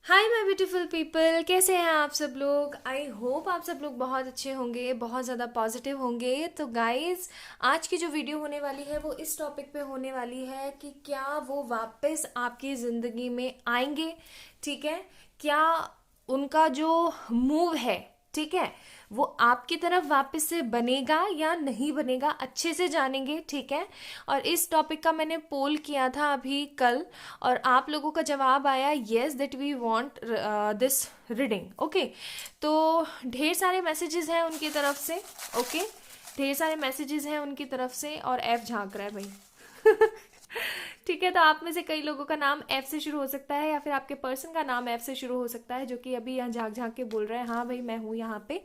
Hi my beautiful people, कैसे हैं आप सब लोग। आई होप आप सब लोग बहुत अच्छे होंगे, बहुत ज़्यादा पॉजिटिव होंगे। तो गाइस, आज की जो वीडियो होने वाली है वो इस टॉपिक पे होने वाली है कि क्या वो वापस आपकी ज़िंदगी में आएंगे। ठीक है, क्या उनका जो मूव है, ठीक है, वो आपकी तरफ वापस से बनेगा या नहीं बनेगा, अच्छे से जानेंगे। ठीक है, और इस टॉपिक का मैंने पोल किया था अभी कल, और आप लोगों का जवाब आया yes that we want this reading. Okay, तो ढेर सारे मैसेजेस हैं उनकी तरफ से। ओके, ढेर सारे मैसेजेस हैं उनकी तरफ से, और एफ झांक रहा है भाई। ठीक है, तो आप में से कई लोगों का नाम एफ से शुरू हो सकता है, या फिर आपके पर्सन का नाम एफ से शुरू हो सकता है, जो कि अभी यहाँ झांक झांक के बोल रहे हैं हाँ भाई मैं हूँ यहाँ पे।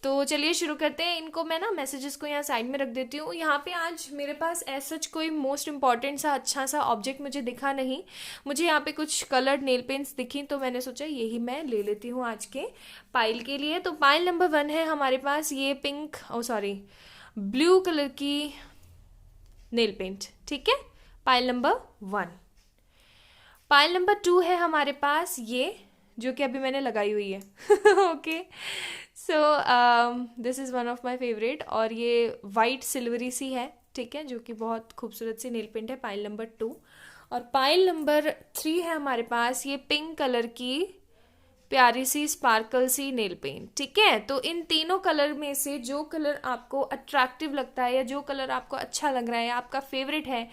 तो चलिए शुरू करते हैं। इनको मैं ना मैसेजेस को यहाँ साइड में रख देती हूँ। यहाँ पे आज मेरे पास ऐसा सच कोई मोस्ट इंपॉर्टेंट सा अच्छा सा ऑब्जेक्ट मुझे दिखा नहीं। मुझे यहाँ पे कुछ कलर्ड नेल पेंट्स दिखी, तो मैंने सोचा यही मैं ले लेती हूँ आज के पाइल के लिए। तो पाइल नंबर 1 है हमारे पास ये पिंक, ओ सॉरी, ब्लू कलर की नेल पेंट। ठीक है, पाइल नंबर 1। पाइल नंबर 2 है हमारे पास ये, जो कि अभी मैंने लगाई हुई है। Okay, so this is one of my favourite, और ये वाइट सिल्वरी सी है। ठीक है, जो कि बहुत खूबसूरत सी नेल पेंट है, पाइल नंबर 2। और पाइल नंबर 3 है हमारे पास ये पिंक कलर की प्यारी सी स्पार्कल सी नेल पेंट। ठीक है, तो इन तीनों कलर में से जो कलर आपको अट्रैक्टिव लगता है, या जो कलर आपको अच्छा लग रहा है, आपका फेवरेट है,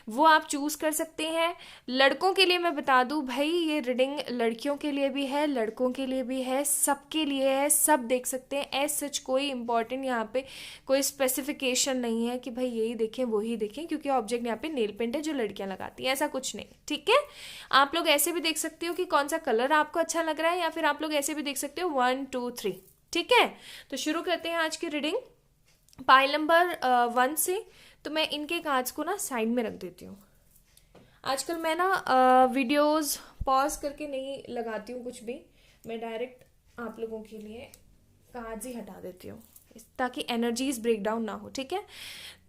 वो आप चूज कर सकते हैं। लड़कों के लिए मैं बता दूं भाई, ये रीडिंग लड़कियों के लिए भी है, लड़कों के लिए भी है, सबके लिए है, सब देख सकते हैं। एज सच कोई इंपॉर्टेंट यहाँ पे कोई स्पेसिफिकेशन नहीं है कि भाई यही देखें वही देखें, क्योंकि ऑब्जेक्ट यहाँ पे नेल पेंट है जो लड़कियां लगाती हैं, ऐसा कुछ नहीं। ठीक है, आप लोग ऐसे भी देख सकते हो कि कौन सा कलर आपको अच्छा लग रहा है, या फिर आप लोग ऐसे भी देख सकते हो 1 2 3। ठीक है, तो शुरू करते हैं आज की रीडिंग पाइल नंबर 1 से। तो मैं इनके कार्ड्स को ना साइड में रख देती हूँ। आजकल मैं ना वीडियोस पॉज करके नहीं लगाती हूँ कुछ भी, मैं डायरेक्ट आप लोगों के लिए कार्ड्स ही हटा देती हूँ, ताकि एनर्जीज ब्रेक डाउन ना हो। ठीक है,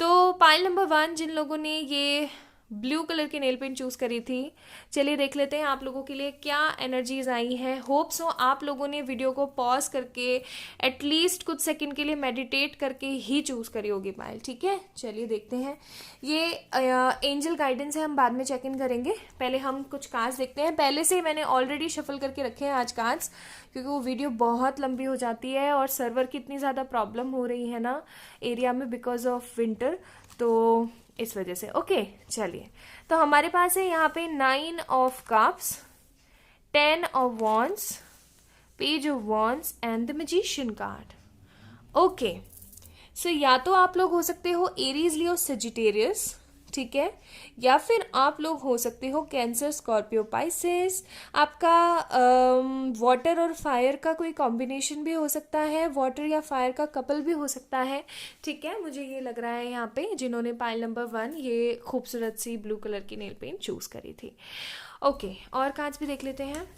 तो पाइल नंबर 1 जिन लोगों ने ये ब्लू कलर की नेल पेंट चूज करी थी, चलिए देख लेते हैं आप लोगों के लिए क्या एनर्जीज आई हैं। होप सो आप लोगों ने वीडियो को पॉज करके एटलीस्ट कुछ सेकंड के लिए मेडिटेट करके ही चूज करी होगी पायल। ठीक है, चलिए देखते हैं। ये एंजल गाइडेंस है, हम बाद में चेक इन करेंगे, पहले हम कुछ कार्ड्स देखते हैं। पहले से मैंने ऑलरेडी शफल करके रखे हैं आज कार्ड्स, क्योंकि वो वीडियो बहुत लंबी हो जाती है, और सर्वर की इतनी ज़्यादा प्रॉब्लम हो रही है ना एरिया में बिकॉज ऑफ विंटर, तो इस वजह से। ओके, चलिए, तो हमारे पास है यहाँ पे 9 of cups, 10 of wands, page of wands and the magician card. Okay, so या तो आप लोग हो सकते हो एरीज लियो सजिटेरियस, ठीक है, या फिर आप लोग हो सकते हो कैंसर स्कॉर्पियो पाइसेस। आपका वाटर और फायर का कोई कॉम्बिनेशन भी हो सकता है, वाटर या फायर का कपल भी हो सकता है। ठीक है, मुझे ये लग रहा है यहाँ पे जिन्होंने पाइल नंबर 1 ये खूबसूरत सी ब्लू कलर की नेल पेंट चूज करी थी। ओके, और कार्ड्स भी देख लेते हैं।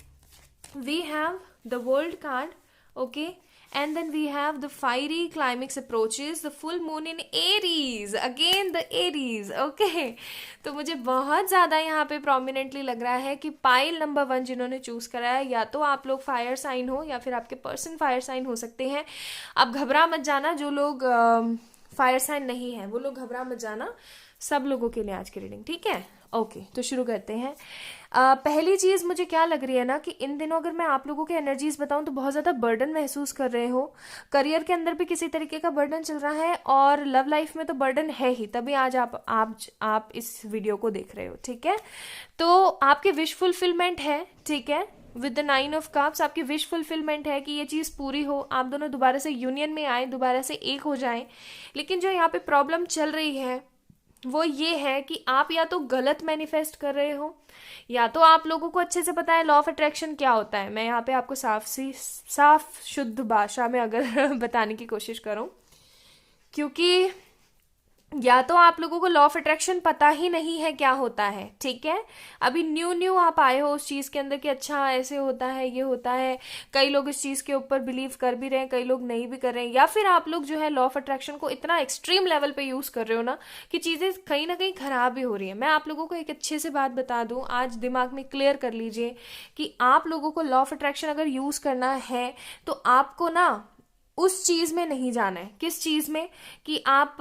We have the world card, okay, and then we have the fiery climax approaches, the full moon in Aries, again the Aries. okay, तो मुझे बहुत ज़्यादा यहाँ पे प्रोमिनेंटली लग रहा है कि पाइल नंबर 1 जिन्होंने चूज करा है, या तो आप लोग फायर साइन हो, या फिर आपके पर्सन फायर साइन हो सकते हैं। अब घबरा मत जाना, जो लोग फायर साइन नहीं है वो लोग घबरा मत जाना, सब लोगों के लिए आज की रीडिंग। ठीक है, ओके, तो शुरू करते हैं। पहली चीज मुझे क्या लग रही है ना, कि इन दिनों अगर मैं आप लोगों के एनर्जीज बताऊं तो बहुत ज्यादा बर्डन महसूस कर रहे हो। करियर के अंदर भी किसी तरीके का बर्डन चल रहा है, और लव लाइफ में तो बर्डन है ही, तभी आज आप इस वीडियो को देख रहे हो। ठीक है, तो आपके विश फुलफिलमेंट है। ठीक है, विद द 9 ऑफ कप्स आपकी विश फुलफिलमेंट है कि ये चीज़ पूरी हो, आप दोनों दोबारा से यूनियन में आए, दोबारा से एक हो जाएं। लेकिन जो यहाँ पे प्रॉब्लम चल रही है वो ये है कि आप या तो गलत मैनिफेस्ट कर रहे हो, या तो आप लोगों को अच्छे से पता है लॉ ऑफ अट्रैक्शन क्या होता है। मैं यहाँ पे आपको साफ शुद्ध भाषा में अगर बताने की कोशिश करूं, क्योंकि या तो आप लोगों को लॉ ऑफ अट्रैक्शन पता ही नहीं है क्या होता है, ठीक है, अभी न्यू न्यू आप आए हो उस चीज के अंदर कि अच्छा ऐसे होता है, ये होता है। कई लोग इस चीज के ऊपर बिलीव कर भी रहे हैं, कई लोग नहीं भी कर रहे हैं, या फिर आप लोग जो है लॉ ऑफ अट्रैक्शन को इतना एक्सट्रीम लेवल पे यूज कर रहे हो ना कि चीजें कहीं ना कहीं खराब भी हो रही है। मैं आप लोगों को एक अच्छे से बात बता दूं, आज दिमाग में क्लियर कर लीजिए कि आप लोगों को लॉ ऑफ अट्रैक्शन अगर यूज करना है तो आपको ना उस चीज में नहीं जाना है। किस चीज में? कि आप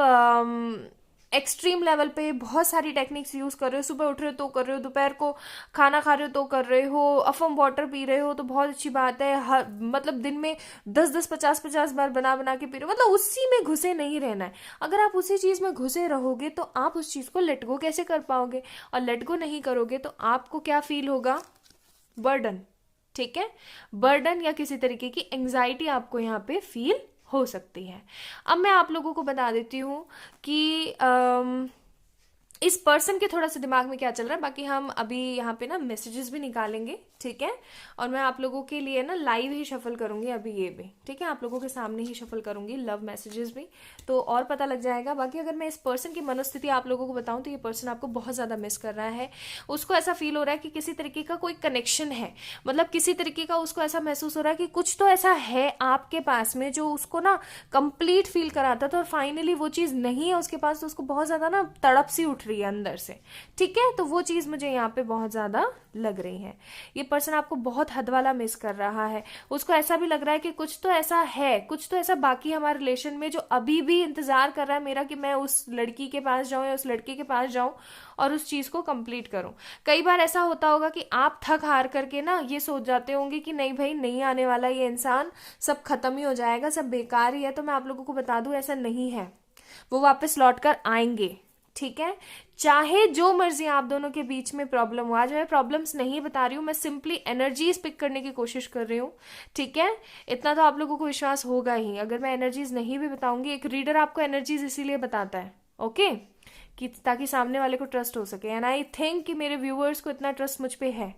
एक्सट्रीम लेवल पे बहुत सारी टेक्निक्स यूज कर रहे हो, सुबह उठ रहे हो तो कर रहे हो, दोपहर को खाना खा रहे हो तो कर रहे हो, अफम वाटर पी रहे हो तो बहुत अच्छी बात है, हर मतलब दिन में 10-10 50-50 बार बना बना के पी रहे हो, मतलब उसी में घुसे नहीं रहना है। अगर आप उसी चीज में घुसे रहोगे तो आप उस चीज को लेट गो कैसे कर पाओगे? और लेट गो नहीं करोगे तो आपको क्या फील होगा? बर्डन, ठीक है, बर्डन या किसी तरीके की एंजाइटी आपको यहाँ पे फील हो सकती है। अब मैं आप लोगों को बता देती हूँ कि इस पर्सन के थोड़ा सा दिमाग में क्या चल रहा है। बाकी हम अभी यहाँ पे ना मैसेजेस भी निकालेंगे, ठीक है, और मैं आप लोगों के लिए ना लाइव ही शफल करूंगी अभी ये भी, ठीक है, आप लोगों के सामने ही शफल करूंगी लव मैसेजेस भी, तो और पता लग जाएगा। बाकी अगर मैं इस पर्सन की मनोस्थिति आप लोगों को बताऊं तो ये पर्सन आपको बहुत ज्यादा मिस कर रहा है। उसको ऐसा फील हो रहा है कि किसी तरीके का कोई कनेक्शन है, मतलब किसी तरीके का उसको ऐसा महसूस हो रहा है कि कुछ तो ऐसा है आपके पास में जो उसको ना कंप्लीट फील कराता था, और फाइनली वो चीज नहीं है उसके पास, तो उसको बहुत ज्यादा ना तड़प सी उठ रही है अंदर से, ठीक है। तो वो चीज मुझे यहाँ पे बहुत ज्यादा लग रही है। ये पर्सन आपको बहुत हद वाला मिस कर रहा है। उसको ऐसा भी लग रहा है कि कुछ तो ऐसा है, कुछ तो ऐसा बाकी हमारे रिलेशन में जो अभी भी इंतजार कर रहा है मेरा कि मैं उस लड़की के पास जाऊं या उस लड़के के पास जाऊं और उस चीज को कंप्लीट करूं। कई बार ऐसा होता होगा कि आप थक हार करके ना ये सोच जाते होंगे कि नहीं भाई, नहीं आने वाला ये इंसान, सब खत्म ही हो जाएगा, सब बेकार ही है। तो मैं आप लोगों को बता दूं ऐसा नहीं है, वो वापस लौट कर आएंगे, ठीक है। चाहे जो मर्जी आप दोनों के बीच में प्रॉब्लम हो, आज मैं प्रॉब्लम्स नहीं बता रही हूं, मैं सिंपली एनर्जीज पिक करने की कोशिश कर रही हूं, ठीक है। इतना तो आप लोगों को विश्वास होगा ही। अगर मैं एनर्जीज नहीं भी बताऊंगी, एक रीडर आपको एनर्जीज इसीलिए बताता है, ओके, कि ताकि सामने वाले को ट्रस्ट हो सके। एंड आई थिंक कि मेरे व्यूअर्स को इतना ट्रस्ट मुझ पे है,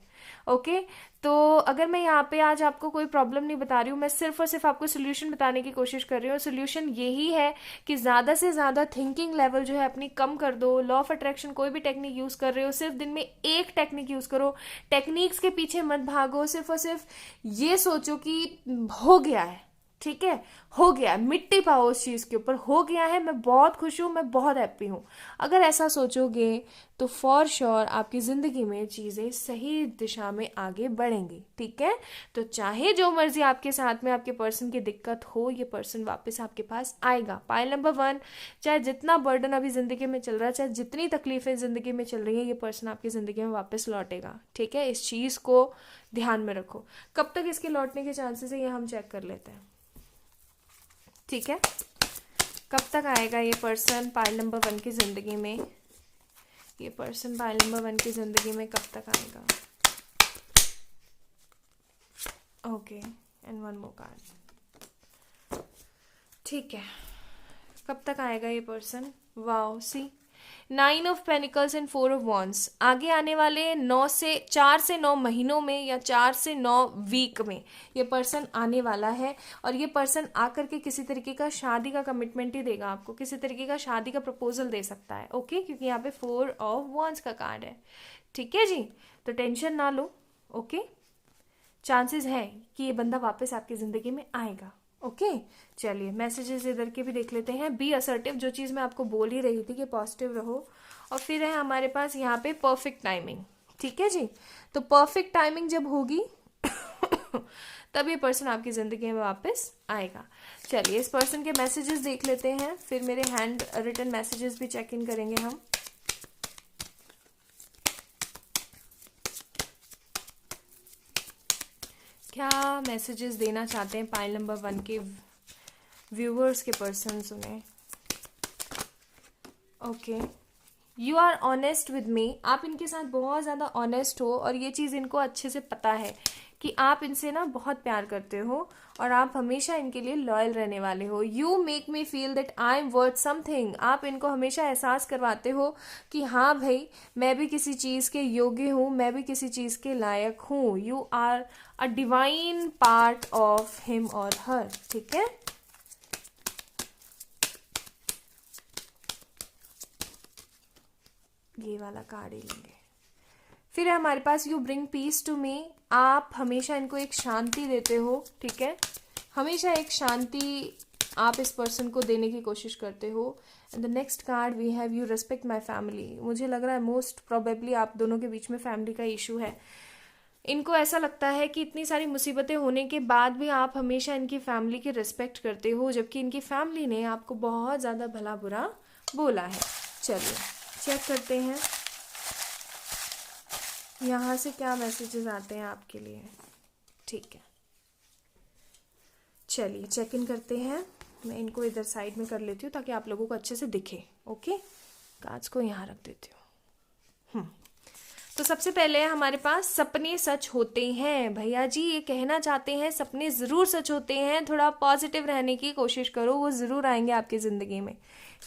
ओके। तो अगर मैं यहाँ पे आज आपको कोई प्रॉब्लम नहीं बता रही हूँ, मैं सिर्फ और सिर्फ आपको सोल्यूशन बताने की कोशिश कर रही हूँ। सोल्यूशन यही है कि ज्यादा से ज्यादा थिंकिंग लेवल जो है अपनी कम कर दो। लॉ ऑफ अट्रैक्शन कोई भी टेक्निक यूज कर रहे हो, सिर्फ दिन में एक टेक्निक यूज करो, टेक्निक्स के पीछे मत भागो, सिर्फ और सिर्फ ये सोचो कि हो गया है, ठीक है, हो गया, मिट्टी पाओ उस चीज के ऊपर, हो गया है, मैं बहुत खुश हूं, मैं बहुत हैप्पी हूं। अगर ऐसा सोचोगे तो फॉर श्योर आपकी जिंदगी में चीजें सही दिशा में आगे बढ़ेंगी, ठीक है। तो चाहे जो मर्जी आपके साथ में आपके पर्सन की दिक्कत हो, ये पर्सन वापस आपके पास आएगा। पाइल नंबर 1, चाहे जितना बर्डन अभी जिंदगी में चल रहा है, चाहे जितनी तकलीफें जिंदगी में चल रही है, ये पर्सन आपकी जिंदगी में वापस लौटेगा, ठीक है। इस चीज को ध्यान में रखो। कब तक इसके लौटने के चांसेस है ये हम चेक कर लेते हैं, ठीक है। कब तक आएगा ये पर्सन पाइल नंबर 1 की जिंदगी में? ये पर्सन पाइल नंबर 1 की जिंदगी में कब तक आएगा? ओके, एंड 1 मोर कार्ड, ठीक है। कब तक आएगा ये person? Wow, see 9 of pentacles and 4 of wands. आगे आने वाले 4 से 9 महीनों में या 4 से 9 वीक में ये पर्सन आने वाला है। और ये पर्सन आकर के किसी तरीके का शादी का कमिटमेंट ही देगा आपको, किसी तरीके का शादी का प्रपोजल दे सकता है, ओके, क्योंकि यहाँ पे 4 ऑफ वॉन्ड्स का कार्ड है, ठीक है जी। तो टेंशन ना लो, ओके। चांसेस है कि ये बंदा वापस आपकी जिंदगी में आएगा, ओके। चलिए मैसेजेस इधर के भी देख लेते हैं। बी असर्टिव, जो चीज मैं आपको बोल ही रही थी कि पॉजिटिव रहो। और फिर है हमारे पास यहाँ पे परफेक्ट टाइमिंग, ठीक है जी। तो परफेक्ट टाइमिंग जब होगी तब ये पर्सन आपकी जिंदगी में वापस आएगा। चलिए इस पर्सन के मैसेजेस देख लेते हैं, फिर मेरे हैंड रिटन मैसेजेस भी चेक इन करेंगे हम। क्या मैसेजेस देना चाहते हैं पाइल नंबर 1 के व्यूअर्स के पर्सन उन्हें? Okay, you are honest with me. आप इनके साथ बहुत ज़्यादा ऑनेस्ट हो और ये चीज़ इनको अच्छे से पता है कि आप इनसे ना बहुत प्यार करते हो और आप हमेशा इनके लिए लॉयल रहने वाले हो। You make me feel that I am worth something. आप इनको हमेशा एहसास करवाते हो कि हाँ भाई, मैं भी किसी चीज़ के योग्य हूँ, मैं भी किसी चीज़ के लायक हूँ। You are a divine part of him और हर, ठीक है। ये वाला कार्ड ही लेंगे। फिर है हमारे पास you bring peace to me, आप हमेशा इनको एक शांति देते हो, ठीक है, हमेशा एक शांति आप इस पर्सन को देने की कोशिश करते हो। And the next card we have you respect my family, मुझे लग रहा है मोस्ट प्रोबेबली आप दोनों के बीच में फैमिली का इशू है। इनको ऐसा लगता है कि इतनी सारी मुसीबतें होने के बाद भी आप हमेशा इनकी फैमिली की रिस्पेक्ट करते हो, जबकि इनकी फैमिली ने आपको बहुत ज़्यादा भला बुरा बोला है। चलिए चेक करते हैं यहाँ से क्या मैसेजेस आते हैं आपके लिए। ठीक है, चलिए चेक इन करते हैं। मैं इनको इधर साइड में कर लेती हूँ ताकि आप लोगों को अच्छे से दिखे। ओके, कार्ड्स को यहाँ रख देती हूँ। तो सबसे पहले हमारे पास सपने सच होते हैं। भैया जी ये कहना चाहते हैं सपने ज़रूर सच होते हैं, थोड़ा पॉजिटिव रहने की कोशिश करो, वो ज़रूर आएंगे आपकी ज़िंदगी में,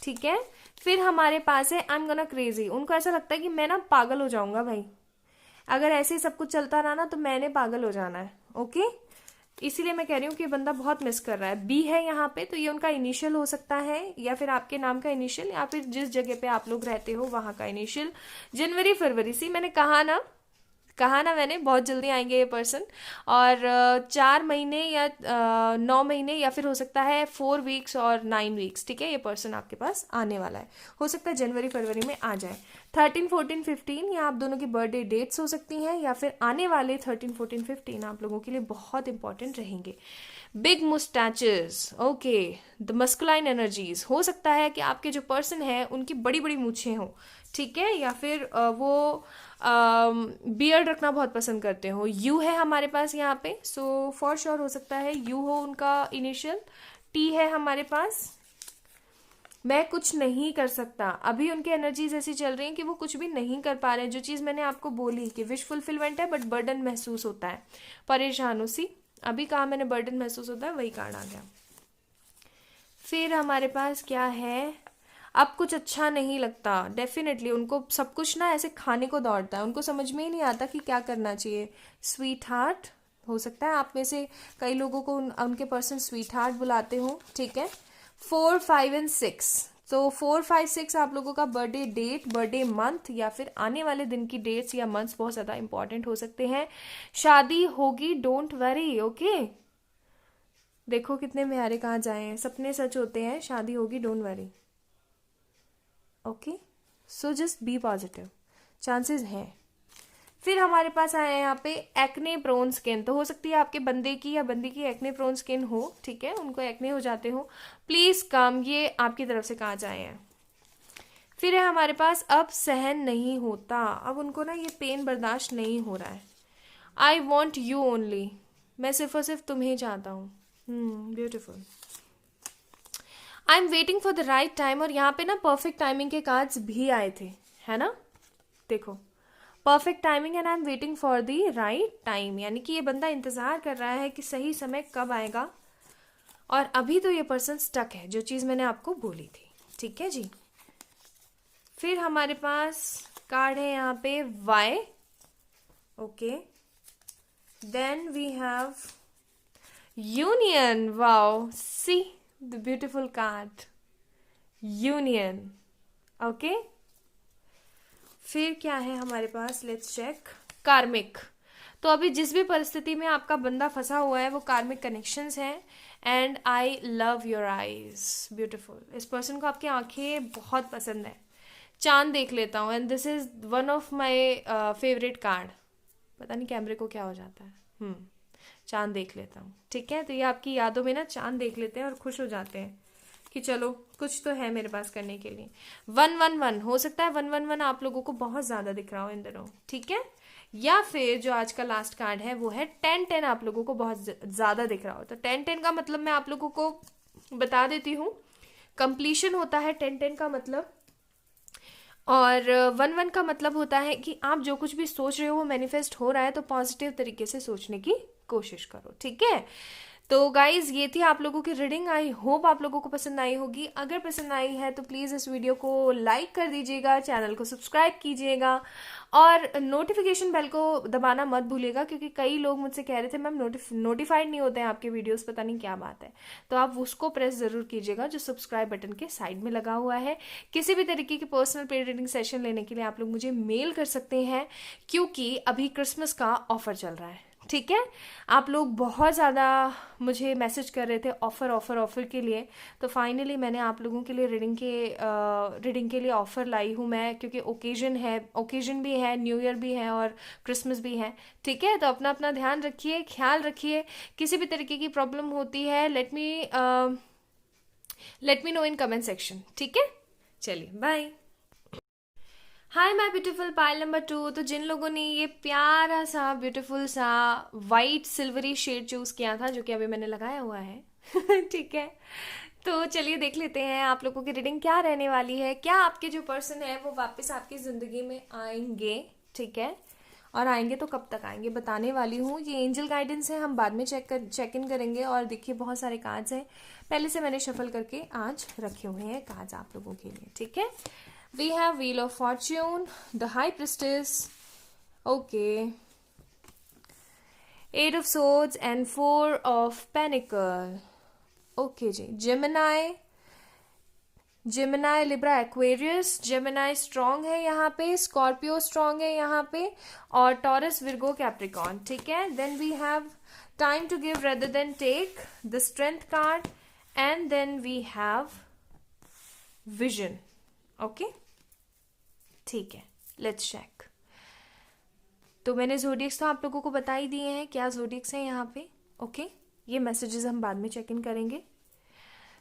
ठीक है। फिर हमारे पास है आई एम गोना क्रेजी, उनको ऐसा लगता है कि मैं ना पागल हो जाऊंगा भाई, अगर ऐसे ही सब कुछ चलता रहा ना तो मैंने पागल हो जाना है। ओके, इसीलिए मैं कह रही हूँ कि बंदा बहुत मिस कर रहा है। बी है यहाँ पे, तो ये उनका इनिशियल हो सकता है, या फिर आपके नाम का इनिशियल, या फिर जिस जगह पे आप लोग रहते हो वहां का इनिशियल। जनवरी फरवरी, सी मैंने कहा ना मैंने बहुत जल्दी आएंगे ये पर्सन। और 4 महीने या 9 महीने या फिर हो सकता है 4 वीक्स और 9 वीक्स, ठीक है, ये पर्सन आपके पास आने वाला है। हो सकता है जनवरी फरवरी में आ जाए। 13, 14, 15 या आप दोनों की बर्थडे डेट्स हो सकती हैं, या फिर आने वाले 13, 14, 15 आप लोगों के लिए बहुत इंपॉर्टेंट रहेंगे। Big moustaches, okay, the masculine energies, हो सकता है कि आपके जो पर्सन है उनकी बड़ी बड़ी मूछें हों, ठीक है, या फिर वो बियर्ड रखना बहुत पसंद करते हो। यू है हमारे पास यहाँ पे, सो फॉर श्योर हो सकता है यू हो उनका इनिशियल। टी है हमारे पास, मैं कुछ नहीं कर सकता, अभी उनकी एनर्जीज ऐसी चल रही हैं कि वो कुछ भी नहीं कर पा रहे हैं। जो चीज़ मैंने आपको बोली कि विश फुलफिलमेंट है बट बर्डन महसूस होता है, परेशान उसी, अभी कहा मैंने बर्डन महसूस होता है, वही कार्ड आ गया। फिर हमारे पास क्या है, अब कुछ अच्छा नहीं लगता, डेफिनेटली उनको सब कुछ ना ऐसे खाने को दौड़ता है, उनको समझ में ही नहीं आता कि क्या करना चाहिए। स्वीट हार्ट, हो सकता है आप में से कई लोगों को उनके पर्सन स्वीट हार्ट बुलाते हो, ठीक है। 4, 5 एंड 6, तो 4, 5, 6 आप लोगों का बर्थडे डेट, बर्थडे मंथ या फिर आने वाले दिन की डेट्स या मंथ्स बहुत ज़्यादा इंपॉर्टेंट हो सकते हैं। शादी होगी, डोंट वरी, ओके, देखो कितने प्यारे कहाँ जाए हैं, सपने सच होते हैं, शादी होगी, don't worry, okay, so just be positive, chances हैं। फिर हमारे पास आया है यहाँ पे एक्ने प्रोन स्किन, तो हो सकती है आपके बंदे की या बंदी की एक्ने प्रोन स्किन हो, ठीक है, उनको एक्ने हो जाते हो, प्लीज कम, ये आपकी तरफ से कहा जाए हैं। फिर है हमारे पास अब सहन नहीं होता, अब उनको ना ये पेन बर्दाश्त नहीं हो रहा है। आई वॉन्ट यू ओनली, मैं सिर्फ और सिर्फ तुम्हें चाहता हूँ। Beautiful. I am waiting for the right time, और यहाँ पे ना परफेक्ट टाइमिंग के कार्ड्स भी आए थे, है ना, देखो perfect timing and I am waiting for the right time, यानी कि ये बंदा इंतजार कर रहा है कि सही समय कब आएगा, और अभी तो ये पर्सन स्टक है, जो चीज मैंने आपको बोली थी, ठीक है जी। फिर हमारे पास कार्ड है यहाँ पे वाई, okay, then we have union, wow, see the beautiful card union, okay. फिर क्या है हमारे पास, लेट्स चेक, कार्मिक, तो अभी जिस भी परिस्थिति में आपका बंदा फंसा हुआ है वो कार्मिक कनेक्शंस हैं। And I love your eyes, beautiful, इस पर्सन को आपकी आंखें बहुत पसंद है। चांद देख लेता हूँ, and this is one of my favourite card, पता नहीं कैमरे को क्या हो जाता है, चांद देख लेता हूँ, ठीक है, तो ये आपकी यादों में ना चांद देख लेते हैं और खुश हो जाते हैं कि चलो कुछ तो है मेरे पास करने के लिए। 111, हो सकता है 111 आप लोगों को बहुत ज्यादा दिख रहा हो इन दिनों, ठीक है, या फिर जो आज का लास्ट कार्ड है वो है 1010, आप लोगों को बहुत ज्यादा दिख रहा हो। तो 1010 का मतलब मैं आप लोगों को बता देती हूँ, कंप्लीशन होता है 1010 का मतलब, और 11 का मतलब होता है कि आप जो कुछ भी सोच रहे हो वो मैनिफेस्ट हो रहा है, तो पॉजिटिव तरीके से सोचने की कोशिश करो, ठीक है। तो गाइज ये थी आप लोगों की रीडिंग। आई होप आप लोगों को पसंद आई होगी। अगर पसंद आई है तो प्लीज़ इस वीडियो को लाइक कर दीजिएगा, चैनल को सब्सक्राइब कीजिएगा और नोटिफिकेशन बेल को दबाना मत भूलिएगा, क्योंकि कई लोग मुझसे कह रहे थे मैम नोटिफाइड नहीं होते हैं आपके वीडियोस, पता नहीं क्या बात है। तो आप उसको प्रेस ज़रूर कीजिएगा जो सब्सक्राइब बटन के साइड में लगा हुआ है। किसी भी तरीके की पर्सनल पेड रीडिंग सेशन लेने के लिए आप लोग मुझे मेल कर सकते हैं, क्योंकि अभी क्रिसमस का ऑफर चल रहा है। ठीक है, आप लोग बहुत ज़्यादा मुझे मैसेज कर रहे थे ऑफ़र ऑफ़र ऑफ़र के लिए, तो फाइनली मैंने आप लोगों के लिए रीडिंग के लिए ऑफ़र लाई हूँ मैं, क्योंकि ओकेजन भी है, न्यू ईयर भी है और क्रिसमस भी है। ठीक है, तो अपना अपना ध्यान रखिए, ख्याल रखिए। किसी भी तरीके की प्रॉब्लम होती है let me know in comment section. ठीक है, चलिए bye. Hi my beautiful pile number 2। तो जिन लोगों ने ये प्यारा सा ब्यूटीफुल सा वाइट सिल्वरी शेड चूज किया था, जो कि अभी मैंने लगाया हुआ है ठीक है, तो चलिए देख लेते हैं आप लोगों की रीडिंग क्या रहने वाली है। क्या आपके जो पर्सन है वो वापस आपकी जिंदगी में आएंगे? ठीक है, और आएंगे तो कब तक आएंगे बताने वाली हूँ। ये एंजल गाइडेंस है, हम बाद में चेक इन करेंगे। और देखिए बहुत सारे कार्ड्स हैं, पहले से मैंने शफल करके आज रखे हुए हैं कार्ड्स आप लोगों के लिए। ठीक है, we have Wheel of Fortune, the High Priestess, okay, Eight of Swords and Four of Pentacle, okay जी, Gemini, Libra, Aquarius, Gemini strong है यहाँ पे, स्कॉर्पियो स्ट्रॉन्ग है यहाँ पे, और टॉरस, विर्गो, कैप्रिकॉन। ठीक है, then we have time to give rather than take, the strength card, and then we have vision. Okay, ठीक है, लेट्स चेक। तो मैंने ज़ोडिएक्स तो आप लोगों को बता ही दिए हैं क्या ज़ोडिएक्स हैं यहाँ पे। ओके, ये मैसेजेस हम बाद में चेक इन करेंगे।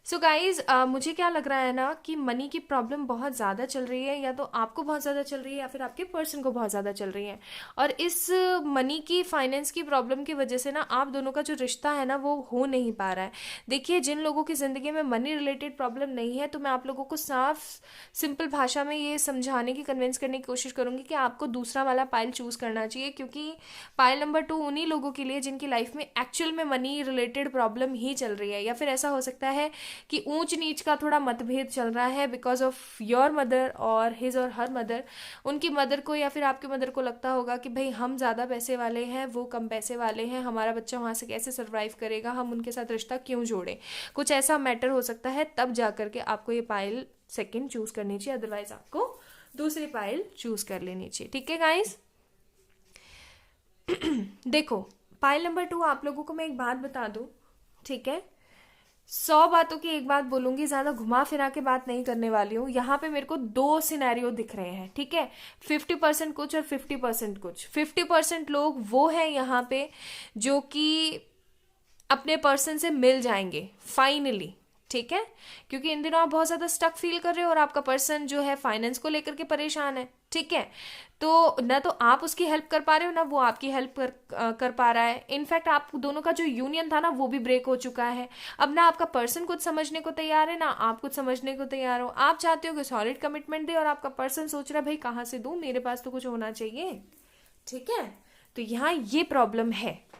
सो गाइज मुझे क्या लग रहा है ना कि मनी की प्रॉब्लम बहुत ज़्यादा चल रही है, या तो आपको बहुत ज़्यादा चल रही है या फिर आपके पर्सन को बहुत ज़्यादा चल रही है। और इस मनी की फाइनेंस की प्रॉब्लम की वजह से ना आप दोनों का जो रिश्ता है ना वो हो नहीं पा रहा है। देखिए, जिन लोगों की ज़िंदगी में मनी रिलेटेड प्रॉब्लम नहीं है, तो मैं आप लोगों को साफ सिंपल भाषा में ये समझाने की, कन्विंस करने की कोशिश करूँगी कि आपको दूसरा वाला पाइल चूज़ करना चाहिए, क्योंकि पाइल नंबर 2 उन्हीं लोगों के लिए जिनकी लाइफ में एक्चुअल में मनी रिलेटेड प्रॉब्लम ही चल रही है। या फिर ऐसा हो सकता है कि ऊंच नीच का थोड़ा मतभेद चल रहा है बिकॉज ऑफ योर मदर और हिज और हर मदर। उनकी मदर को या फिर आपकी मदर को लगता होगा कि भाई हम ज़्यादा पैसे वाले हैं, वो कम पैसे वाले हैं, हमारा बच्चा वहाँ से कैसे सर्वाइव करेगा, हम उनके साथ रिश्ता क्यों जोड़ें। कुछ ऐसा मैटर हो सकता है, तब जा करके आपको ये पाइल सेकेंड चूज करनी चाहिए, अदरवाइज आपको दूसरी पाइल चूज कर लेनी चाहिए। ठीक है गाइस, देखो पाइल नंबर 2 आप लोगों को मैं एक बात बता दूं। ठीक है, 100 बातों की एक बात बोलूंगी, ज्यादा घुमा फिरा के बात नहीं करने वाली हूँ। यहाँ पे मेरे को 2 सिनेरियो दिख रहे हैं। ठीक है, 50% कुछ और 50% कुछ। 50% लोग वो है यहाँ पे जो कि अपने पर्सन से मिल जाएंगे फाइनली। ठीक है, क्योंकि इन दिनों आप बहुत ज्यादा स्टक फील कर रहे हो और आपका पर्सन जो है फाइनेंस को लेकर के परेशान है। ठीक है, तो ना तो आप उसकी हेल्प कर पा रहे हो ना वो आपकी हेल्प कर पा रहा है। इनफैक्ट आप दोनों का जो यूनियन था ना वो भी ब्रेक हो चुका है। अब ना आपका पर्सन कुछ समझने को तैयार है ना आप कुछ समझने को तैयार हो। आप चाहते हो कि सॉलिड कमिटमेंट दे और आपका पर्सन सोच रहा है भाई कहाँ से दूं, मेरे पास तो कुछ होना चाहिए। ठीक है, तो यहाँ ये प्रॉब्लम है।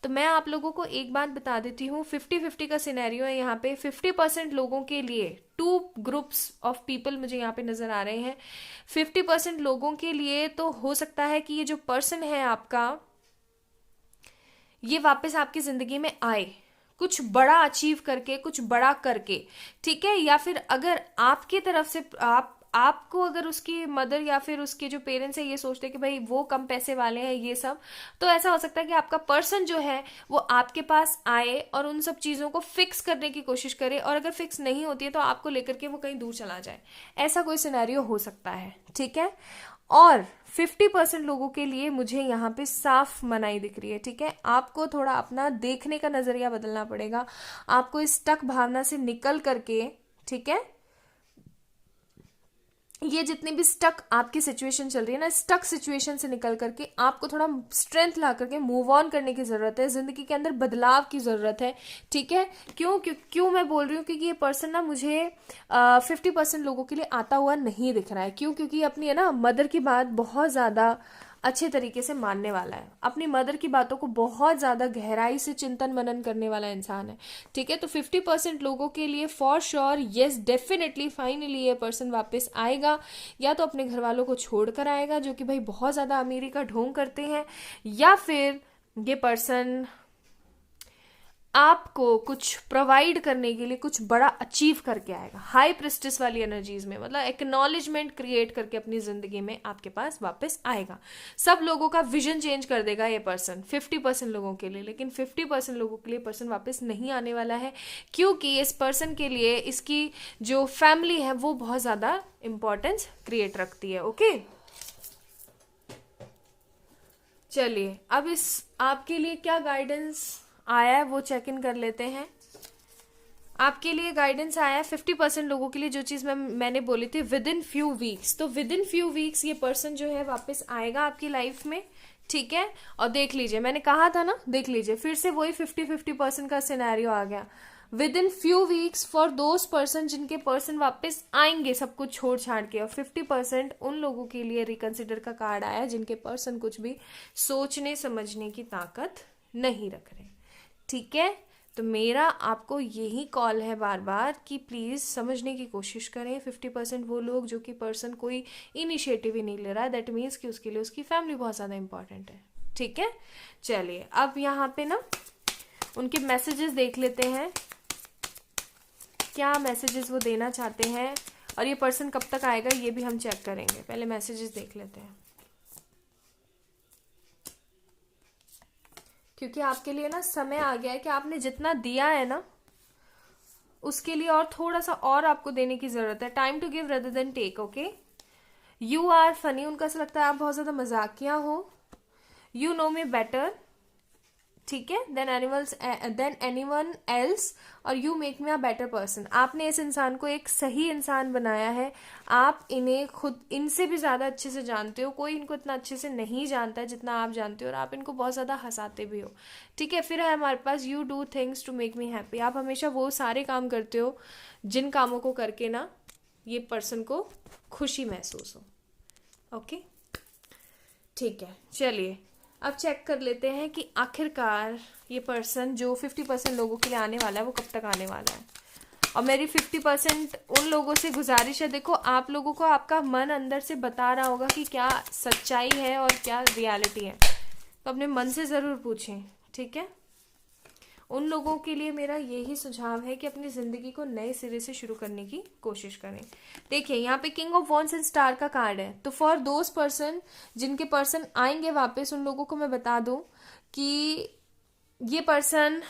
तो मैं आप लोगों को एक बात बता देती हूँ, 50-50 का सिनेरियो है यहाँ पे। 50% लोगों के लिए 2 ग्रुप्स ऑफ पीपल मुझे यहाँ पे नजर आ रहे हैं। 50% लोगों के लिए तो हो सकता है कि ये जो पर्सन है आपका, ये वापस आपकी जिंदगी में आए कुछ बड़ा अचीव करके, कुछ बड़ा करके। ठीक है, या फिर अगर आपकी तरफ से आपको अगर उसकी मदर या फिर उसके जो पेरेंट्स है ये सोचते हैं कि भाई वो कम पैसे वाले हैं ये सब, तो ऐसा हो सकता है कि आपका पर्सन जो है वो आपके पास आए और उन सब चीज़ों को फिक्स करने की कोशिश करे, और अगर फिक्स नहीं होती है तो आपको लेकर के वो कहीं दूर चला जाए। ऐसा कोई सिनेरियो हो सकता है। ठीक है, और 50% लोगों के लिए मुझे यहाँ पे साफ मनाही दिख रही है। ठीक है, आपको थोड़ा अपना देखने का नजरिया बदलना पड़ेगा। आपको इस स्टक भावना से निकल करके, ठीक है, ये जितनी भी स्टक आपकी सिचुएशन चल रही है ना, स्टक सिचुएशन से निकल करके आपको थोड़ा स्ट्रेंथ ला करके मूव ऑन करने की जरूरत है। जिंदगी के अंदर बदलाव की जरूरत है। ठीक है, क्यों मैं बोल रही हूँ, क्योंकि ये पर्सन ना मुझे 50% लोगों के लिए आता हुआ नहीं दिख रहा है। क्योंकि अपनी है ना मदर की बात बहुत ज्यादा अच्छे तरीके से मानने वाला है, अपनी मदर की बातों को बहुत ज़्यादा गहराई से चिंतन मनन करने वाला इंसान है, ठीक है। तो 50% लोगों के लिए for sure yes definitely finally ये पर्सन वापस आएगा, या तो अपने घर वालों को छोड़कर आएगा जो कि भाई बहुत ज़्यादा अमीरी का ढोंग करते हैं, या फिर ये पर्सन आपको कुछ प्रोवाइड करने के लिए कुछ बड़ा अचीव करके आएगा, हाई प्रेस्टिस वाली एनर्जीज में, मतलब एक्नॉलेजमेंट क्रिएट करके अपनी जिंदगी में आपके पास वापस आएगा। सब लोगों का विजन चेंज कर देगा ये पर्सन 50% लोगों के लिए, लेकिन 50% लोगों के लिए पर्सन वापस नहीं आने वाला है, क्योंकि इस पर्सन के लिए इसकी जो फैमिली है वो बहुत ज्यादा इंपॉर्टेंस क्रिएट रखती है। ओके, चलिए अब इस आपके लिए क्या गाइडेंस आया है वो चेक इन कर लेते हैं। आपके लिए गाइडेंस आया है 50% लोगों के लिए, जो चीज मैंने बोली थी विद इन फ्यू वीक्स। तो विद इन फ्यू वीक्स ये पर्सन जो है वापस आएगा आपकी लाइफ में, ठीक है। और देख लीजिए, मैंने कहा था ना, देख लीजिए फिर से वही 50-50% का सिनेरियो आ गया। With in few weeks for those person जिनके पर्सन वापस आएंगे सब कुछ छोड़ छाड़ के, और 50% उन लोगों के लिए रिकंसिडर का कार्ड आया जिनके पर्सन कुछ भी सोचने समझने की ताकत नहीं रख रहे, ठीक है। तो मेरा आपको यही कॉल है बार बार कि प्लीज समझने की कोशिश करें। 50% वो लोग जो कि पर्सन कोई इनिशिएटिव ही नहीं ले रहा है, दैट मीन्स कि उसके लिए उसकी फैमिली बहुत ज्यादा इंपॉर्टेंट है, ठीक है। चलिए अब यहाँ पे ना उनके मैसेजेस देख लेते हैं, क्या मैसेजेस वो देना चाहते हैं, और ये पर्सन कब तक आएगा ये भी हम चेक करेंगे। पहले मैसेजेस देख लेते हैं, क्योंकि आपके लिए ना समय आ गया है कि आपने जितना दिया है ना उसके लिए और थोड़ा सा और आपको देने की जरूरत है। Time to give rather than take. Okay, you are funny, उनका ऐसा लगता है आप बहुत ज्यादा मजाकिया हो। यू नो मी बेटर, ठीक है, देन एनीवन एल्स, और you make me a better person. आपने इस इंसान को एक सही इंसान बनाया है, आप इन्हें खुद इनसे भी ज्यादा अच्छे से जानते हो, कोई इनको इतना अच्छे से नहीं जानता है जितना आप जानते हो, और आप इनको बहुत ज्यादा हंसाते भी हो, ठीक है। फिर है हमारे पास you do things to make me happy, आप हमेशा वो सारे काम करते हो जिन कामों को करके ना ये पर्सन को खुशी महसूस हो। ओके, ठीक है। चलिए अब चेक कर लेते हैं कि आखिरकार ये पर्सन जो 50% लोगों के लिए आने वाला है वो कब तक आने वाला है। और मेरी 50% उन लोगों से गुजारिश है, देखो आप लोगों को आपका मन अंदर से बता रहा होगा कि क्या सच्चाई है और क्या रियलिटी है, तो अपने मन से जरूर पूछें, ठीक है। उन लोगों के लिए मेरा यही सुझाव है कि अपनी जिंदगी को नए सिरे से शुरू करने की कोशिश करें। देखिए यहाँ पे king of wands and star का कार्ड है, तो फॉर दोज पर्सन जिनके पर्सन आएंगे वापस, उन लोगों को मैं बता दूं कि ये पर्सन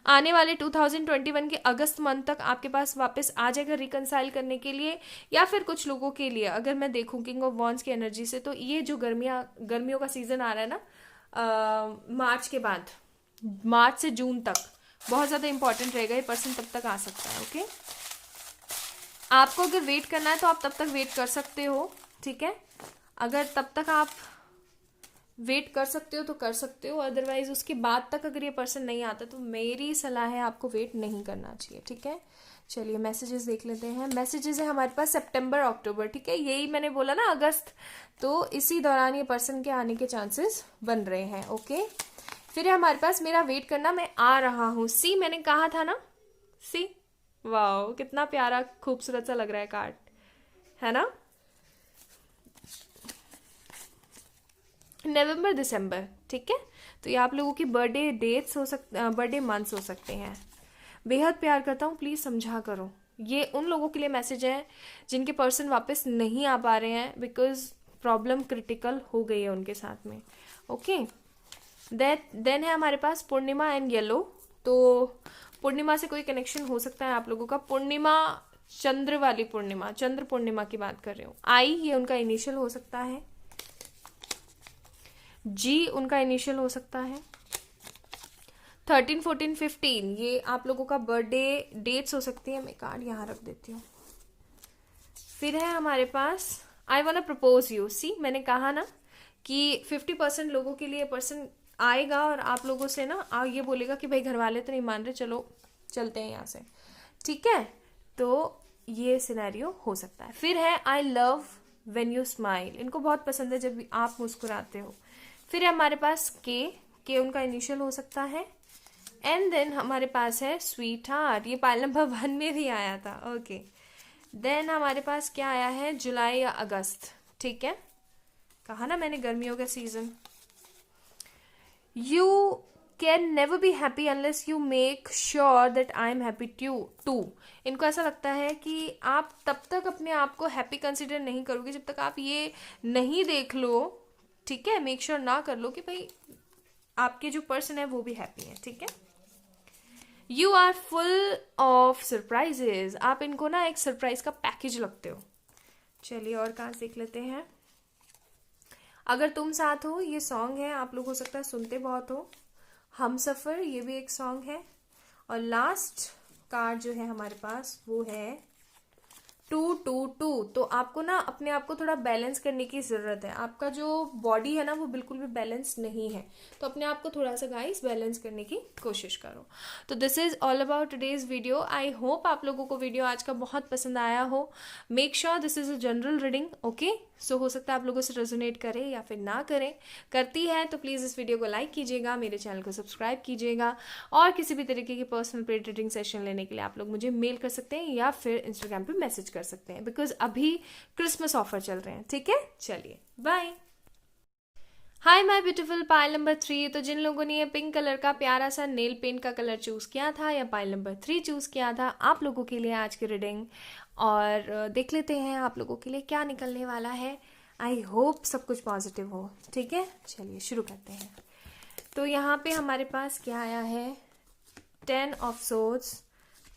आने वाले 2021 के अगस्त मंथ तक आपके पास वापस आ जाएगा रिकंसाइल करने के लिए। या फिर कुछ लोगों के लिए अगर मैं देखूं किंग ऑफ वॉन्ड्स की एनर्जी से, तो ये जो गर्मियों का सीजन आ रहा है ना, मार्च के बाद, मार्च से जून तक बहुत ज्यादा इंपॉर्टेंट रहेगा, ये पर्सन तब तक आ सकता है। ओके, आपको अगर वेट करना है तो आप तब तक वेट कर सकते हो, ठीक है। अगर तब तक आप वेट कर सकते हो तो कर सकते हो, अदरवाइज उसके बाद तक अगर ये पर्सन नहीं आता तो मेरी सलाह है आपको वेट नहीं करना चाहिए, ठीक है। चलिए मैसेजेस देख लेते हैं। मैसेजेस है हमारे पास सितंबर अक्टूबर, ठीक है, यही मैंने बोला ना अगस्त, तो इसी दौरान ये पर्सन के आने के चांसेस बन रहे हैं। ओके, फिर है हमारे पास मेरा वेट करना, मैं आ रहा हूं। सी मैंने कहा था ना, सी वाओ कितना प्यारा खूबसूरत सा लग रहा है कार्ड, है ना। नवंबर दिसंबर, ठीक है, तो ये आप लोगों की बर्थडे डेट्स हो सकते, बर्थडे मंथ्स हो सकते हैं। बेहद प्यार करता हूँ, प्लीज समझा करो। ये उन लोगों के लिए मैसेज है जिनके पर्सन वापस नहीं आ पा रहे हैं बिकॉज प्रॉब्लम क्रिटिकल हो गई है उनके साथ में। ओके, देन है हमारे पास पूर्णिमा एंड येलो, तो पूर्णिमा से कोई कनेक्शन हो सकता है आप लोगों का। पूर्णिमा चंद्र वाली पूर्णिमा, चंद्र पूर्णिमा की बात कर रही हूँ। आई ये उनका इनिशियल हो सकता है, जी उनका इनिशियल हो सकता है। 13, 14, 15 ये आप लोगों का बर्थडे डेट्स हो सकती है। मैं कार्ड यहाँ रख देती हूँ। फिर है हमारे पास I want to propose you. See मैंने कहा ना कि 50% लोगों के लिए पर्सन आएगा और आप लोगों से ना ये बोलेगा कि भाई घर वाले तो नहीं मान रहे, चलो चलते हैं यहाँ से, ठीक है। तो ये सिनेरियो हो सकता है। फिर है I love when you smile, इनको बहुत पसंद है जब भी आप मुस्कुराते हो। फिर हमारे पास के उनका इनिशियल हो सकता है। एंड देन हमारे पास है स्वीट हार्ट, ये पाइल नंबर 1 में भी आया था। ओके, देन हमारे पास क्या आया है, जुलाई या अगस्त, ठीक है, कहा ना मैंने गर्मियों का season. You can never be happy unless you make sure that I am happy too. इनको ऐसा लगता है कि आप तब तक अपने आप को हैप्पी कंसिडर नहीं करोगे जब तक आप ये नहीं देख लो, ठीक है, मेक श्योर ना कर लो कि भाई आपके जो पर्सन है वो भी हैप्पी है, ठीक है। You are full of surprises, आप इनको ना एक सरप्राइज का पैकेज लगते हो। चलिए और कहाँ देख लेते हैं। अगर तुम साथ हो, ये सॉन्ग है, आप लोग हो सकता है सुनते बहुत हो। हम सफर, ये भी एक सॉन्ग है। और लास्ट कार्ड जो है हमारे पास वो है 222। तो आपको ना अपने आप को थोड़ा बैलेंस करने की जरूरत है। आपका जो बॉडी है ना वो बिल्कुल भी बैलेंस नहीं है, तो अपने आप को थोड़ा सा गाइस बैलेंस करने की कोशिश करो। तो this is all about today's video. I hope आप लोगों को वीडियो आज का बहुत पसंद आया हो। Make sure this is a general reading, okay. So हो सकता है आप लोगों से रेजोनेट करे या फिर ना करें। करती है तो प्लीज़ इस वीडियो को लाइक कीजिएगा, मेरे चैनल को सब्सक्राइब कीजिएगा। और किसी भी तरीके की पर्सनल पेड रीडिंग सेशन लेने के लिए आप लोग मुझे मेल कर सकते हैं या फिर इंस्टाग्राम पे मैसेज कर सकते हैं, बिकॉज अभी क्रिसमस ऑफर चल रहे हैं, ठीक है। चलिए bye. Hi my beautiful pile number 3। तो जिन लोगों ने ये पिंक कलर का प्यारा सा नेल पेंट का कलर चूज किया था या पाइल नंबर 3 चूज किया था, आप लोगों के लिए आज की रीडिंग। और देख लेते हैं आप लोगों के लिए क्या निकलने वाला है। आई होप सब कुछ पॉजिटिव हो, ठीक है। चलिए शुरू करते हैं। तो यहाँ पे हमारे पास क्या आया है, 10 of swords,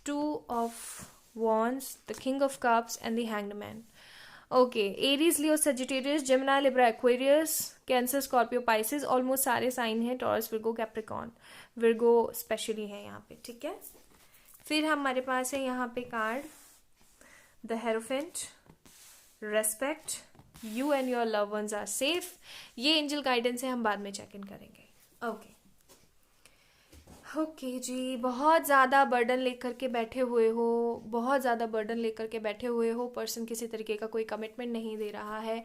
2 of wands, the king of cups and the hanged man. Okay, Aries, Leo, Sagittarius, Gemini, Libra, Aquarius, cancer, Scorpio, Pisces, almost सारे साइन हैं। Taurus, Virgo, Capricorn, Virgo specially है यहाँ पे, ठीक है। फिर हमारे पास है यहाँ पे card the hierophant, respect, you and your love ones are safe. ये एंजल गाइडेंस है, हम बाद में चेक इन करेंगे, ओके। ओके जी, बहुत ज़्यादा बर्डन लेकर के बैठे हुए हो, बहुत ज़्यादा बर्डन लेकर के बैठे हुए हो। पर्सन किसी तरीके का कोई कमिटमेंट नहीं दे रहा है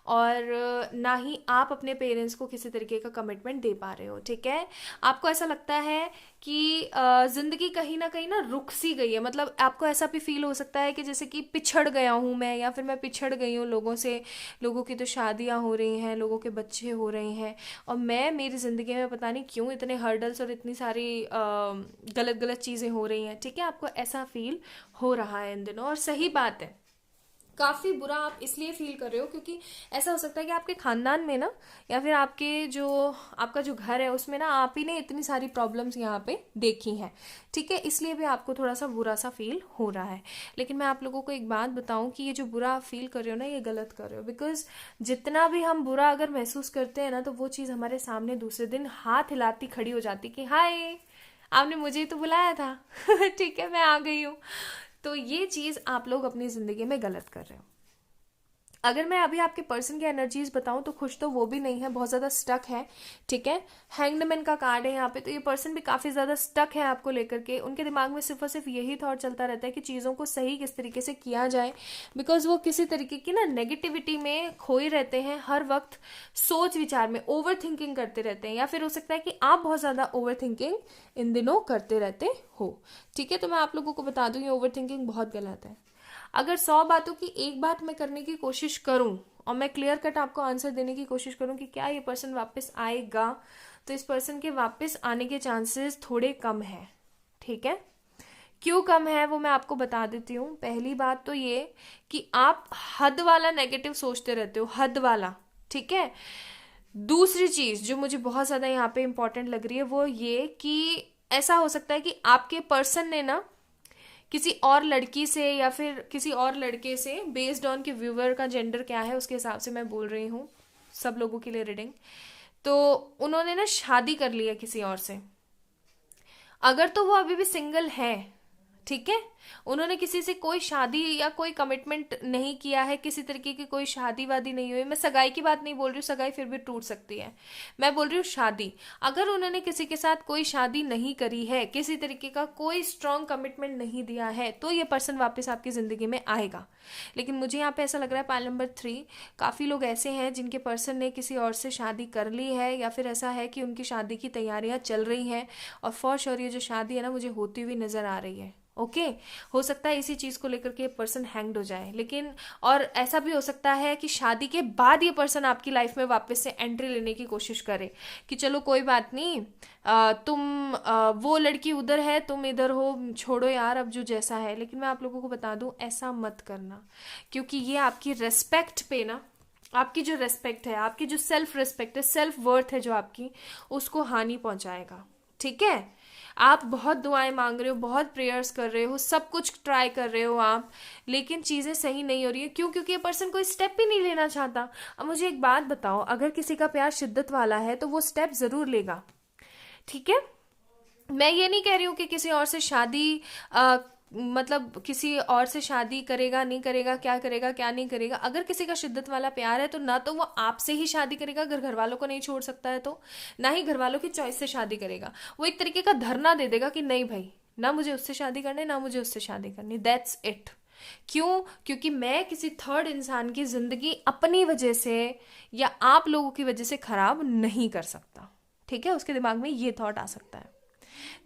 और ना ही आप अपने पेरेंट्स को किसी तरीके का कमिटमेंट दे पा रहे हो, ठीक है। आपको ऐसा लगता है कि ज़िंदगी कहीं ना रुक सी गई है। मतलब आपको ऐसा भी फील हो सकता है कि जैसे कि पिछड़ गया हूँ मैं, या फिर मैं पिछड़ गई हूँ लोगों से। लोगों की तो शादियाँ हो रही हैं, लोगों के बच्चे हो रहे हैं, और मैं, मेरी ज़िंदगी में पता नहीं क्यों इतने हर्डल्स और इतनी सारी गलत गलत चीज़ें हो रही हैं, ठीक है। आपको ऐसा फील हो रहा है इन दिनों, और सही बात है। काफ़ी बुरा आप इसलिए फील कर रहे हो क्योंकि ऐसा हो सकता है कि आपके खानदान में ना, या फिर आपका जो घर है उसमें ना आप ही ने इतनी सारी प्रॉब्लम्स यहाँ पे देखी हैं, ठीक है। इसलिए भी आपको थोड़ा सा बुरा सा फील हो रहा है। लेकिन मैं आप लोगों को एक बात बताऊं कि ये जो बुरा फील कर रहे हो ना, ये गलत कर रहे हो। बिकॉज जितना भी हम बुरा अगर महसूस करते हैं ना, तो वो चीज़ हमारे सामने दूसरे दिन हाथ हिलाती खड़ी हो जाती कि हाय, आपने मुझे ही तो बुलाया था ठीक है, मैं आ गई हूँ। तो ये चीज़ आप लोग अपनी ज़िंदगी में गलत कर रहे हो। अगर मैं अभी आपके पर्सन की एनर्जीज बताऊं तो खुश तो वो भी नहीं है, बहुत ज़्यादा स्टक है, ठीक है। हैंग्ड मैन का कार्ड है यहाँ पे, तो ये पर्सन भी काफ़ी ज़्यादा स्टक है आपको लेकर के। उनके दिमाग में सिर्फ और सिर्फ यही थॉट चलता रहता है कि चीज़ों को सही किस तरीके से किया जाए, बिकॉज वो किसी तरीके की ना नेगेटिविटी में खोए रहते हैं। हर वक्त सोच विचार में ओवर थिंकिंग करते रहते हैं, या फिर हो सकता है कि आप बहुत ज़्यादा ओवर थिंकिंग इन दिनों करते रहते हो, ठीक है। तो मैं आप लोगों को बता दूं, ये ओवर थिंकिंग बहुत गलत है। अगर 100 बातों की एक बात मैं करने की कोशिश करूं और मैं क्लियर कट आपको आंसर देने की कोशिश करूं कि क्या ये पर्सन वापस आएगा, तो इस पर्सन के वापस आने के चांसेस थोड़े कम है, ठीक है। क्यों कम है वो मैं आपको बता देती हूँ। पहली बात तो ये कि आप हद वाला नेगेटिव सोचते रहते हो, हद वाला, ठीक है। दूसरी चीज जो मुझे बहुत ज्यादा यहाँ पे इंपॉर्टेंट लग रही है वो ये कि ऐसा हो सकता है कि आपके पर्सन ने ना किसी और लड़की से या फिर किसी और लड़के से, बेस्ड ऑन कि व्यूअर का जेंडर क्या है उसके हिसाब से मैं बोल रही हूँ सब लोगों के लिए रीडिंग, तो उन्होंने ना शादी कर ली है किसी और से। अगर तो वो अभी भी सिंगल है, ठीक है, उन्होंने किसी से कोई शादी या कोई कमिटमेंट नहीं किया है, किसी तरीके की कोई शादी वादी नहीं हुई। मैं सगाई की बात नहीं बोल रही हूँ, सगाई फिर भी टूट सकती है, मैं बोल रही हूँ शादी। अगर उन्होंने किसी के साथ कोई शादी नहीं करी है, किसी तरीके का कोई स्ट्रॉन्ग कमिटमेंट नहीं दिया है, तो ये पर्सन वापस आपकी जिंदगी में आएगा। लेकिन मुझे यहाँ पे ऐसा लग रहा है पाइल नंबर 3, काफ़ी लोग ऐसे हैं जिनके पर्सन ने किसी और से शादी कर ली है, या फिर ऐसा है कि उनकी शादी की तैयारियां चल रही हैं, और फॉर श्योर ये जो शादी है ना मुझे होती हुई नजर आ रही है। ओके हो सकता है इसी चीज को लेकर के पर्सन हैंग्ड हो जाए, लेकिन और ऐसा भी हो सकता है कि शादी के बाद ये पर्सन आपकी लाइफ में वापस से एंट्री लेने की कोशिश करे कि चलो कोई बात नहीं, वो लड़की उधर है, तुम इधर हो, छोड़ो यार अब जो जैसा है। लेकिन मैं आप लोगों को बता दूं, ऐसा मत करना, क्योंकि ये आपकी रेस्पेक्ट पे ना, आपकी जो रेस्पेक्ट है, आपकी जो सेल्फ रेस्पेक्ट है, सेल्फ वर्थ है जो आपकी, उसको हानि पहुंचाएगा। ठीक है, आप बहुत दुआएं मांग रहे हो, बहुत प्रेयर्स कर रहे हो, सब कुछ ट्राई कर रहे हो आप, लेकिन चीजें सही नहीं हो रही है। क्यों? क्योंकि ये पर्सन कोई स्टेप भी नहीं लेना चाहता। अब मुझे एक बात बताओ, अगर किसी का प्यार शिद्दत वाला है तो वो स्टेप जरूर लेगा। ठीक है, मैं ये नहीं कह रही हूँ कि किसी और से शादी मतलब किसी और से शादी करेगा नहीं करेगा, क्या करेगा क्या नहीं करेगा। अगर किसी का शिद्दत वाला प्यार है तो ना तो वो आपसे ही शादी करेगा अगर घर वालों को नहीं छोड़ सकता है तो, ना ही घर वालों की चॉइस से शादी करेगा। वो एक तरीके का धरना दे देगा कि नहीं भाई, ना मुझे उससे शादी करनी, ना मुझे उससे शादी करनी, दैट्स इट। क्यों? क्योंकि मैं किसी थर्ड इंसान की जिंदगी अपनी वजह से या आप लोगों की वजह से खराब नहीं कर सकता। ठीक है, उसके दिमाग में ये थॉट आ सकता है।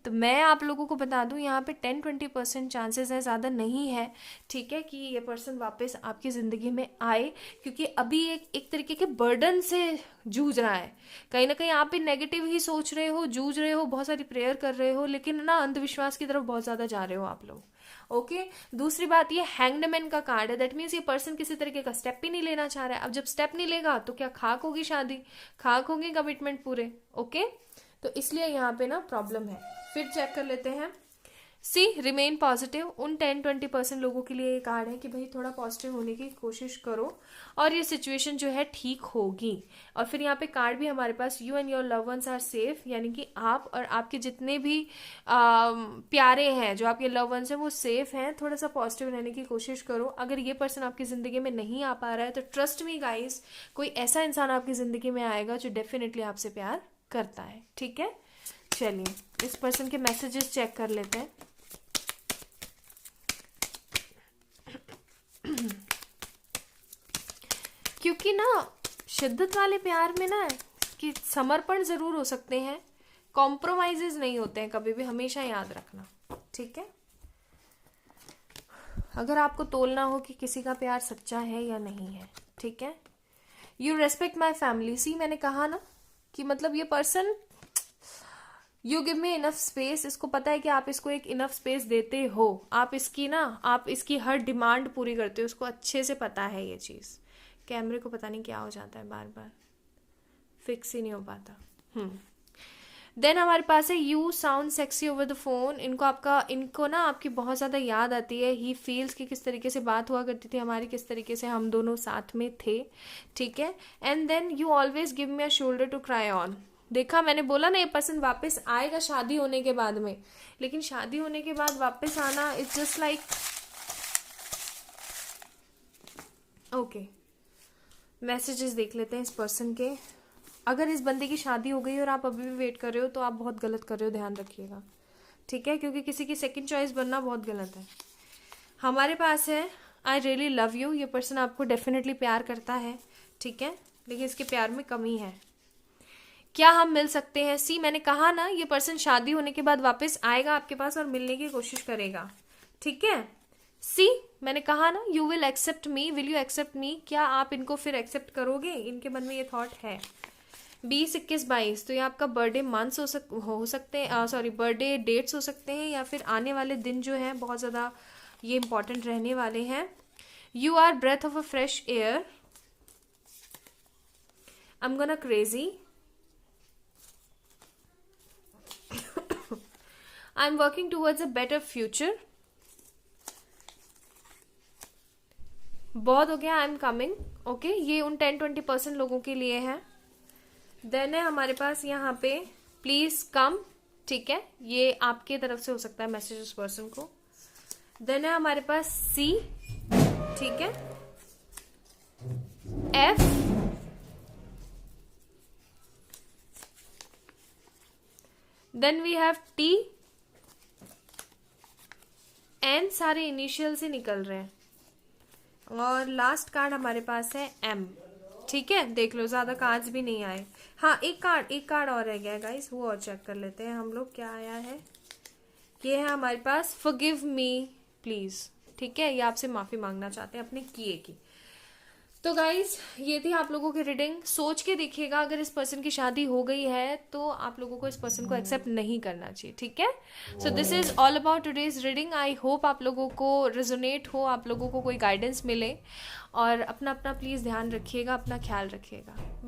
तो मैं आप लोगों को बता दूं, यहाँ पे 10-20% चांसेस है, ज़्यादा नहीं है। ठीक है, कि ये पर्सन वापस आपकी ज़िंदगी में आए, क्योंकि अभी एक तरीके के बर्डन से जूझ रहा है। कहीं ना कहीं आप भी नेगेटिव ही सोच रहे हो, जूझ रहे हो, बहुत सारी प्रेयर कर रहे हो, लेकिन ना अंधविश्वास की तरफ बहुत ज़्यादा जा रहे हो आप लोग। ओके दूसरी बात, ये हैंग्ड मैन का कार्ड है, दैट मीन्स ये पर्सन किसी तरीके का स्टेप भी नहीं लेना चाह रहा है। अब जब स्टेप नहीं लेगा तो क्या खाक होगी शादी, खाक होंगे कमिटमेंट पूरे। ओके तो इसलिए यहाँ पे ना प्रॉब्लम है। फिर चेक कर लेते हैं, सी रिमेन पॉजिटिव। उन 10-20% लोगों के लिए ये कार्ड है कि भाई थोड़ा पॉजिटिव होने की कोशिश करो और ये सिचुएशन जो है ठीक होगी। और फिर यहाँ पे कार्ड भी हमारे पास, you and your love ones are safe, यानी कि आप और आपके जितने भी प्यारे हैं, जो आपके लव वंस हैं, वो सेफ हैं। थोड़ा सा पॉजिटिव रहने की कोशिश करो। अगर ये पर्सन आपकी जिंदगी में नहीं आ पा रहा है तो ट्रस्ट मी गाइस, कोई ऐसा इंसान आपकी जिंदगी में आएगा जो डेफिनेटली आपसे प्यार करता है। ठीक है, चलिए इस पर्सन के मैसेजेस चेक कर लेते हैं। क्योंकि ना शिद्दत वाले प्यार में ना कि समर्पण जरूर हो सकते हैं, कॉम्प्रोमाइजेस नहीं होते हैं कभी भी, हमेशा याद रखना। ठीक है, अगर आपको तोलना हो कि किसी का प्यार सच्चा है या नहीं है। ठीक है, यू रेस्पेक्ट माई फैमिली। सी मैंने कहा ना कि मतलब ये person, you give me enough space, इसको पता है कि आप इसको एक इनफ स्पेस देते हो, आप इसकी हर डिमांड पूरी करते हो, उसको अच्छे से पता है ये चीज। कैमरे को पता नहीं क्या हो जाता है, बार बार फिक्स ही नहीं हो पाता। देन हमारे पास है you sound sexy over the phone. इनको ना आपकी बहुत ज्यादा याद आती है। ही फील्स कि किस तरीके से बात हुआ करती थी हमारी, किस तरीके से हम दोनों साथ में थे। ठीक है, and then you always give me a shoulder to cry on. देखा, मैंने बोला ना ये पर्सन वापस आएगा शादी होने के बाद में, लेकिन शादी होने के बाद वापस आना it's just like, okay messages देख लेते हैं इस पर्सन के। अगर इस बंदे की शादी हो गई और आप अभी भी वेट कर रहे हो तो आप बहुत गलत कर रहे हो, ध्यान रखिएगा। ठीक है, क्योंकि किसी की सेकंड चॉइस बनना बहुत गलत है। हमारे पास है आई रियली लव यू। ये पर्सन आपको डेफिनेटली प्यार करता है। ठीक है, लेकिन इसके प्यार में कमी है। क्या हम मिल सकते हैं? सी मैंने कहा ना, ये पर्सन शादी होने के बाद वापस आएगा आपके पास और मिलने की कोशिश करेगा। ठीक है, सी मैंने कहा ना, you will accept me, will you accept me. क्या आप इनको फिर एक्सेप्ट करोगे? इनके मन में ये थॉट है। 20, 21, 22 तो ये आपका बर्थडे मंथ्स हो सकते हैं, सॉरी बर्थडे डेट्स हो सकते हैं, या फिर आने वाले दिन जो है बहुत ज्यादा ये इंपॉर्टेंट रहने वाले हैं। You are breath of a fresh air, I am gonna crazy, I am working towards a better future. बहुत हो गया, आई एम कमिंग। ओके, ये उन 10-20% लोगों के लिए है। देन है हमारे पास यहाँ पे प्लीज कम। ठीक है, ये आपके तरफ से हो सकता है मैसेज उस पर्सन को। देन है हमारे पास सी, ठीक है, F, then we have T, N सारे इनिशियल से निकल रहे हैं, और लास्ट कार्ड हमारे पास है एम, ठीक है। देख लो, ज्यादा कार्ड्स भी नहीं आए। हाँ, एक कार्ड और रह गया है गाइस, वो और चेक कर लेते हैं हम लोग, क्या आया है। ये है हमारे पास फॉरगिव मी प्लीज, ठीक है, ये आपसे माफी मांगना चाहते हैं अपने किए की। तो गाइज, ये थी आप लोगों की रीडिंग। सोच के देखिएगा, अगर इस पर्सन की शादी हो गई है तो आप लोगों को इस पर्सन को एक्सेप्ट नहीं करना चाहिए, ठीक है। So this is all about today's reading. I hope आप लोगों को रेजोनेट हो, आप लोगों को कोई गाइडेंस मिले, और अपना अपना प्लीज ध्यान रखिएगा, अपना ख्याल रखिएगा। बाय।